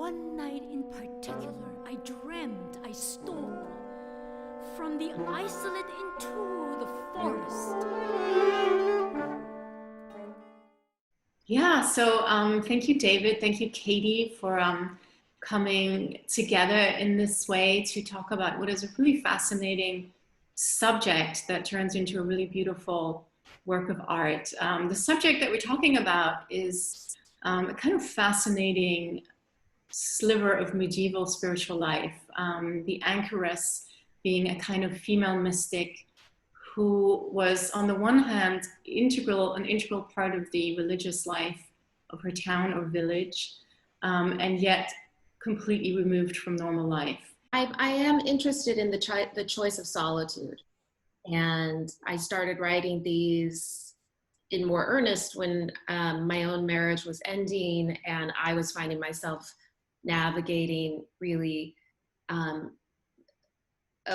one night in particular, I dreamt I stole from the isolate into the forest. Yeah, so thank you, David. Thank you, Katie, for coming together in this way to talk about what is a really fascinating subject that turns into a really beautiful work of art. The subject that we're talking about is a kind of fascinating sliver of medieval spiritual life. The Anchoress being a kind of female mystic who was, on the one hand, an integral part of the religious life of her town or village, and yet completely removed from normal life. I am interested in the choice of solitude, and I started writing these in more earnest when my own marriage was ending, and I was finding myself navigating really a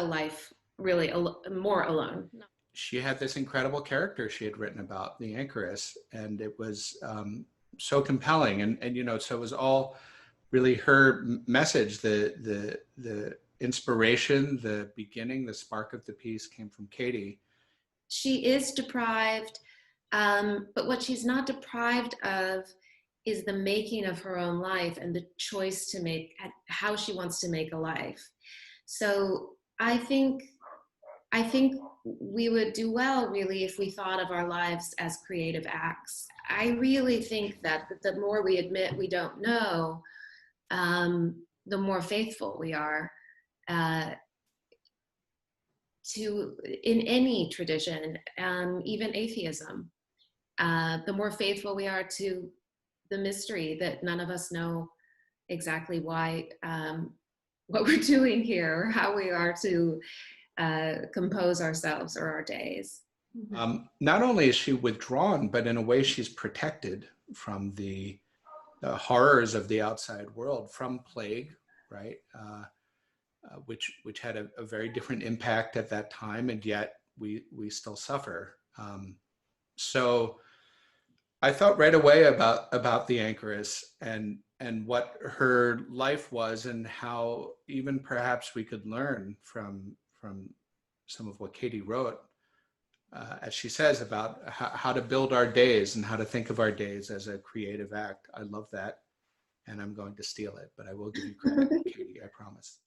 life really more alone. She had this incredible character she had written about, the Anchoress, and it was so compelling. And you know, so it was all really her message. The inspiration, the beginning, the spark of the piece came from Katie. She is deprived, but what she's not deprived of is the making of her own life and the choice to make, how she wants to make a life. So I think we would do well, really, if we thought of our lives as creative acts. I really think that the more we admit we don't know, the more faithful we are to, in any tradition, even atheism. The more faithful we are to the mystery that none of us know exactly why, what we're doing here, or how we are to compose ourselves or our days. Not only is she withdrawn, but in a way she's protected from the horrors of the outside world, from plague, right? Which had a very different impact at that time, and yet we still suffer. So I thought right away about the Anchoress and what her life was, and how even perhaps we could learn from some of what Katie wrote, as she says, about how to build our days and how to think of our days as a creative act. I love that, and I'm going to steal it, but I will give you credit, Katie, I promise.